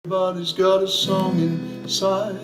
Everybody's got a song inside.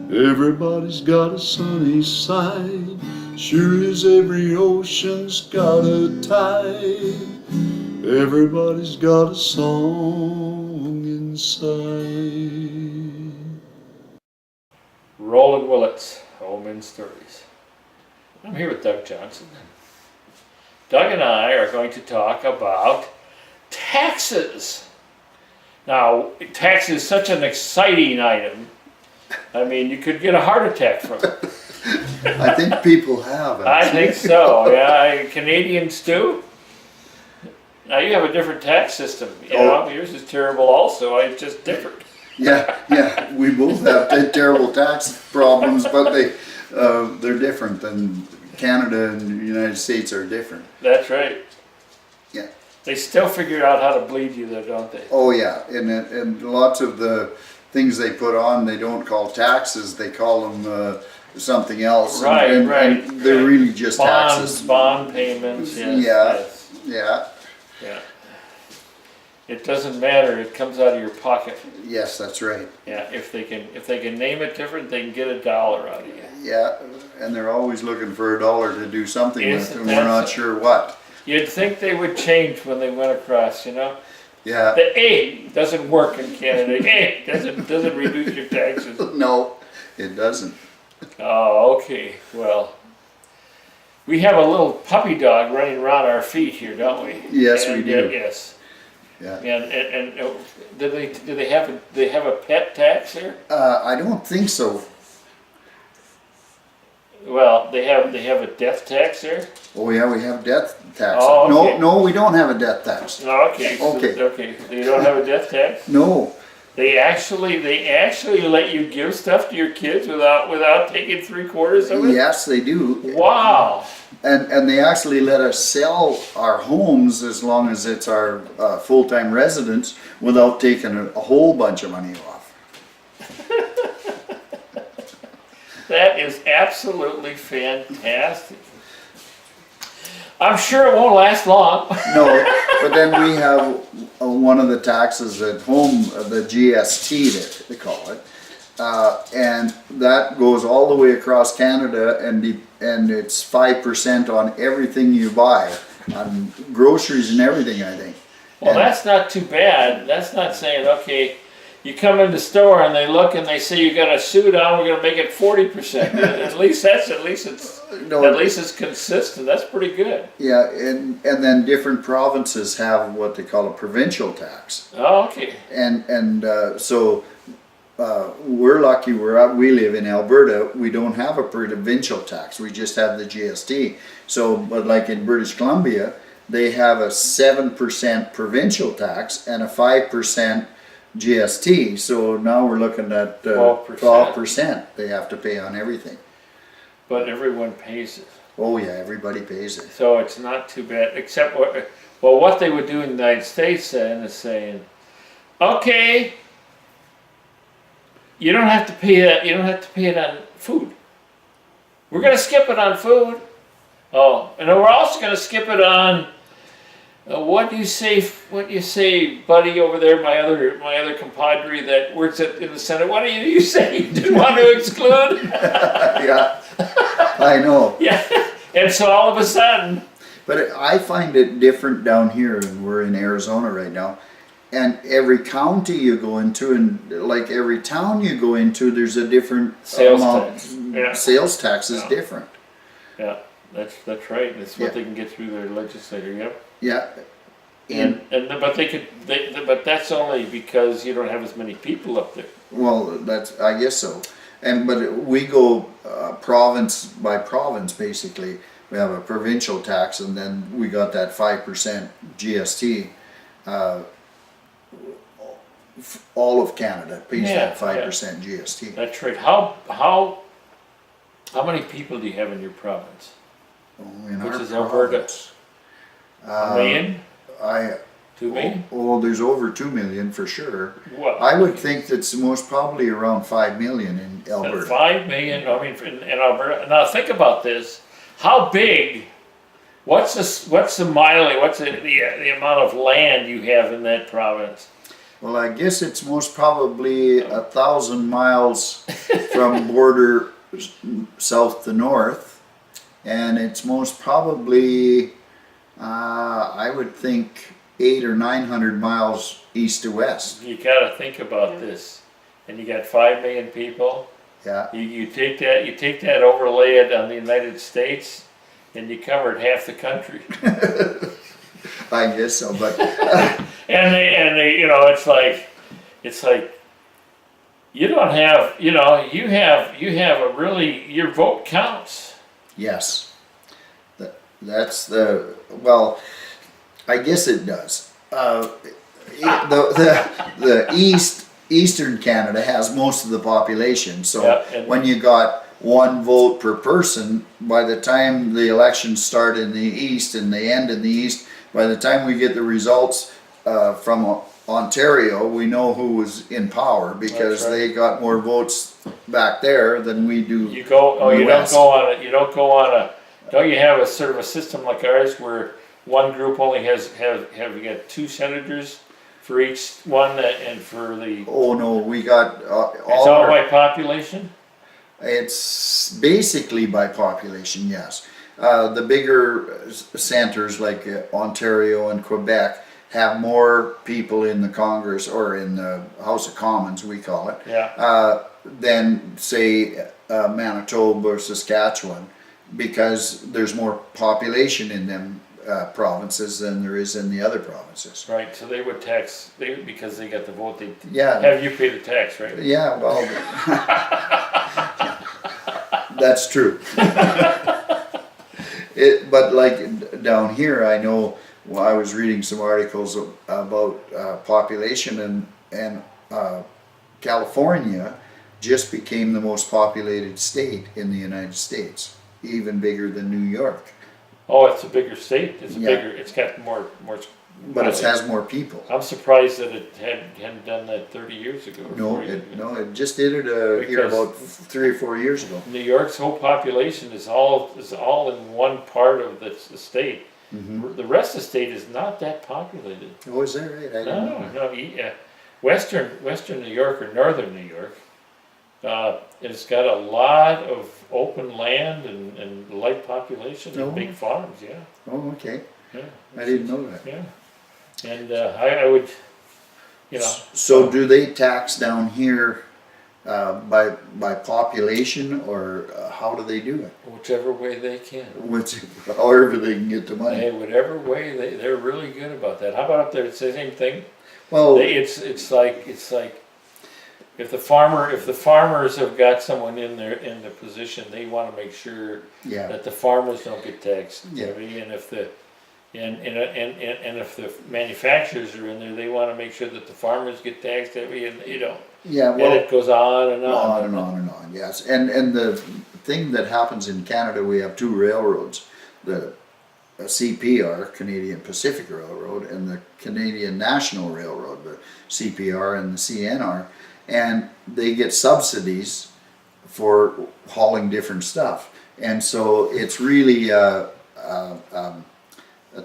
Everybody's got a sunny side. Sure as every ocean's got a tide. Everybody's got a song inside. Roland Willits, Home Stories. I'm here with Doug Johnson. Doug and I are going to talk about taxes. Now, tax is such an exciting item. I mean, you could get a heart attack from it. I think people have. I think so, yeah. Canadians do. Now, you have a different tax system. You know, yours is terrible also. It's just different. Yeah, we both have terrible tax problems, but they're different than Canada and the United States are different. That's right. Yeah. They still figure out how to bleed you though, don't they? Oh yeah, and lots of the things they put on, they don't call taxes, they call them something else. Right, and they're really just taxes. Bond payments, yes. Yeah. It doesn't matter, it comes out of your pocket. Yes, that's right. Yeah, if they can name it different, they can get $1 out of you. Yeah, and they're always looking for $1 to do something with, and we're not sure what. You'd think they would change when they went across, you know? Yeah. The A doesn't work in Canada. A doesn't reduce your taxes. No, it doesn't. Oh, okay. Well, we have a little puppy dog running around our feet here, don't we? Yes, we do. Yes. Yeah. And do they have a pet tax here? I don't think so. Well, they have a death tax there. Oh yeah, we have death tax. Oh, okay. No, we don't have a death tax. Oh, okay. Okay. Okay. So you don't have a death tax? No. They actually let you give stuff to your kids without taking 3/4 of it? Yes, they do. Wow. And they actually let us sell our homes as long as it's our full-time residence without taking a whole bunch of money off. That is absolutely fantastic. I'm sure it won't last long. No, but then we have one of the taxes at home, the GST they call it, and that goes all the way across Canada, and it's 5% on everything you buy, on groceries and everything, I think. Well, that's not too bad. That's not saying, okay, you come in the store and they look and they say you got a suit on, we're going to make it 40%. At least it's consistent. That's pretty good. Yeah, and then different provinces have what they call a provincial tax. Oh, okay. So we're lucky we live in Alberta. We don't have a provincial tax. We just have the GST. So, but like in British Columbia, they have a 7% provincial tax and a 5% GST. So now we're looking at 12% they have to pay on everything. But everyone pays it. Oh yeah, everybody pays it. So it's not too bad, except what they would do in the United States then is saying, okay, you don't have to pay that. You don't have to pay it on food. We're going to skip it on food. Oh, and then we're also going to skip it on. What do you say, buddy over there? My other compadre that works in the Senate. What do you say? You didn't want to exclude? Yeah, I know. Yeah, and so all of a sudden. But I find it different down here, and we're in Arizona right now. And every county you go into, and like every town you go into, there's a different sales amount. tax. Yeah. Sales tax is different. Yeah, that's right. That's what they can get through their legislature. Yep. Yeah. But that's only because you don't have as many people up there. Well, I guess so. But we go province by province basically. We have a provincial tax, and then we got that 5% GST. All of Canada pays that 5% GST. That's right. How many people do you have in your province? Which is Alberta? A million? 2 million? Oh, there's over 2 million for sure. What? I would think that's most probably around 5 million in Alberta. 5 million. I mean, in Alberta. Now think about this. How big? What's the mileage? What's the amount of land you have in that province? Well, I guess it's most probably 1,000 miles from border south to north, and it's most probably, I would think, 800 or 900 miles east to west. You gotta think about this. And you got 5 million people. Yeah, You take that, overlay it on the United States, and you covered half the country. I guess so. But And they, it's like, you don't have, you have a really, your vote counts. yes, that's well, I guess it does. The Eastern Canada has most of the population, so Yeah, and- when you got one vote per person, by the time the elections start in the East and they end in the East, by the time we get the results from Ontario, we know who was in power because That's right. they got more votes back there than we do. You go, oh, in the you don't West. go on it, don't you have a sort of a system like ours where one group only have you got 2 senators for each one, and for the, Oh no, we got it's all all our, by population? it's basically by population, yes. The bigger centers like Ontario and Quebec have more people in the Congress or in the House of Commons, we call it, Yeah, than say Manitoba or Saskatchewan, because there's more population in them provinces than there is in the other provinces. right, so they would tax, because they got the vote, they Yeah, have you pay the tax, right? yeah, well, that's true. But like down here, I know, well, I was reading some articles about population, and California just became the most populated state in the United States, even bigger than New York. Oh, it's a bigger state, Yeah. it's got more. But it has more people. I'm surprised that it hadn't done that 30 years ago. Or No, 40 years ago. it just did it here Because- about 3 or 4 years ago. New York's whole population is all in one part of the state. Mm-hmm. The rest of the state is not that populated. Oh, is that right? I didn't know. No. Western New York or northern New York, it's got a lot of open land and light population and Oh. big farms. Yeah, Oh, okay. yeah. I didn't know that. Yeah, and I would, So do they tax down here by population, or how do they do it? whichever way they can. However they can get the money. Hey, whatever way they're really good about that. How about up there? It's the same thing. Well, It's like if the farmers have got someone in the position, they want to make sure yeah, that the farmers don't get taxed. Yeah. And if the and if the manufacturers are in there, they want to make sure that the farmers get taxed. And yeah. and Well, it goes on and on. on and on and on. Yes, and the thing that happens in Canada, we have 2 railroads: the CPR, Canadian Pacific Railroad, and the Canadian National Railroad, the CPR and the CNR, and they get subsidies for hauling different stuff, and so it's really a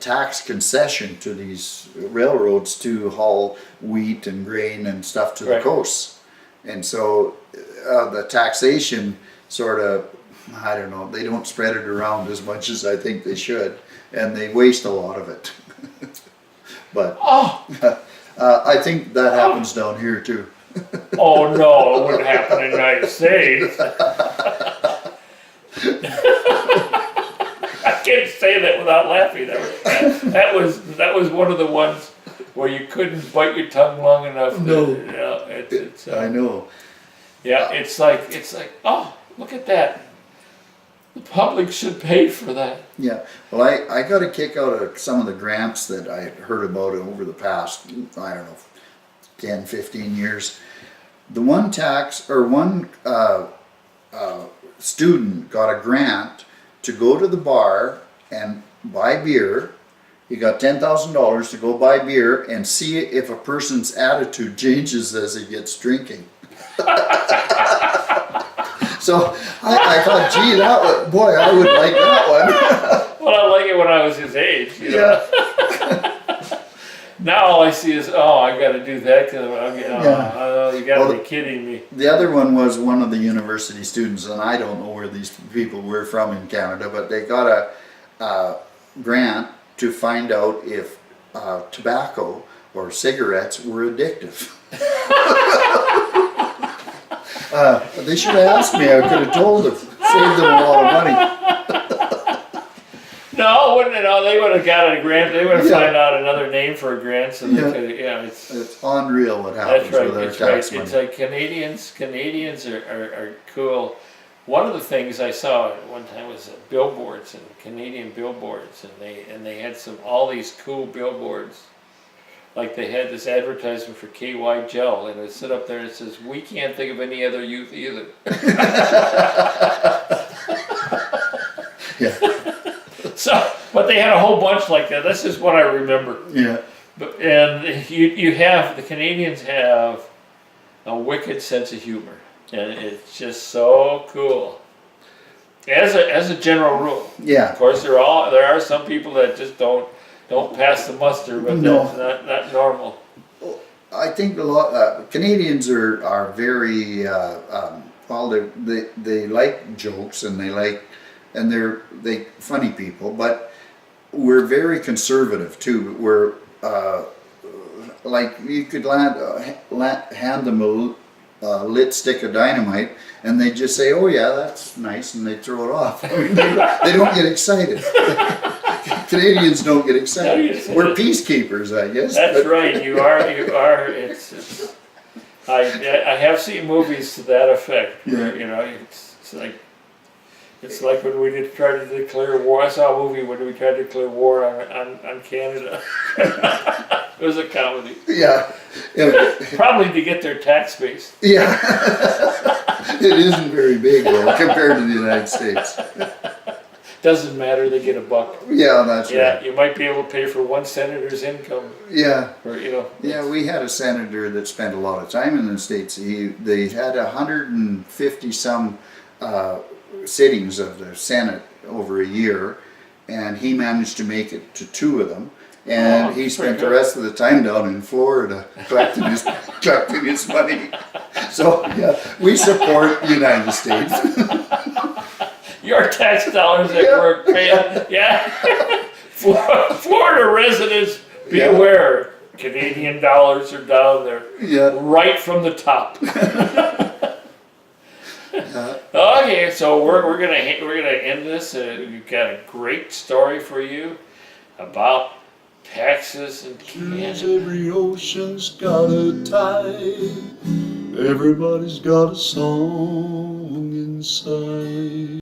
tax concession to these railroads to haul wheat and grain and stuff to the Right. coasts, and so the taxation sort of, I don't know, they don't spread it around as much as I think they should, and they waste a lot of it. But Oh, I think that happens down here too. oh no! It wouldn't happen in the United States. I can't say that without laughing. That was one of the ones where you couldn't bite your tongue long enough. No. It's I know. yeah. It's like oh, look at that. The public should pay for that. Yeah, well, I got a kick out of some of the grants that I had heard about over the past, I don't know, 10, 15 years. The one student got a grant to go to the bar and buy beer. He got $10,000 to go buy beer and see if a person's attitude changes as he gets drinking. So I thought, gee, boy, I would like that one. Well, I like it when I was his age. Yeah. Now all I see is, oh, I got to do that because you got to Well, be kidding me. The other one was one of the university students, and I don't know where these people were from in Canada, but they got a grant to find out if tobacco or cigarettes were addictive. They should have asked me. I could have told them, saved them a lot of money. No, wouldn't it? No, they would have got a grant. They would have Yeah. found out another name for a grant, so they Yeah. could. It's It's unreal what happens that's right. with our That's right. tax money. It's like Canadians are cool. One of the things I saw at one time was billboards and Canadian billboards, and they had all these cool billboards. Like they had this advertisement for KY Gel, and it sit up there and it says, "We can't think of any other youth either." Yeah. So, but they had a whole bunch like that. This is what I remember. Yeah. But and you have the Canadians have a wicked sense of humor, and it's just so cool. As a general rule, Yeah. of course there are some people that just don't pass the muster, but No. that's not normal. I think a lot Canadians are very well. They like jokes and they're funny people, but we're very conservative too. We're like you could hand them a lit stick of dynamite, and they just say, "Oh yeah, that's nice," and they throw it off. I mean, they don't get excited. Canadians don't get excited. We're peacekeepers, I guess. That's right. You are. I have seen movies to that effect. Where, it's like when we tried to declare war. I saw a movie when we tried to declare war on Canada. It was a comedy. Yeah. Probably to get their tax base. Yeah. It isn't very big though compared to the United States. Doesn't matter. They get a buck. Yeah, that's right. Yeah, you might be able to pay for one senator's income. Yeah. Or Yeah, we had a senator that spent a lot of time in the States. They had 150 some sittings of the Senate over a year, and he managed to make it to 2 of them. And he spent the rest of the time down in Florida collecting his money. So yeah, we support the United States. Your tax dollars at work, man. Yeah. Florida residents, beware. Canadian dollars are down there. Yeah. Right from the top. Okay, so we're gonna end this. We've got a great story for you about taxes in Canada. Every ocean's got a tide. Everybody's got a song inside.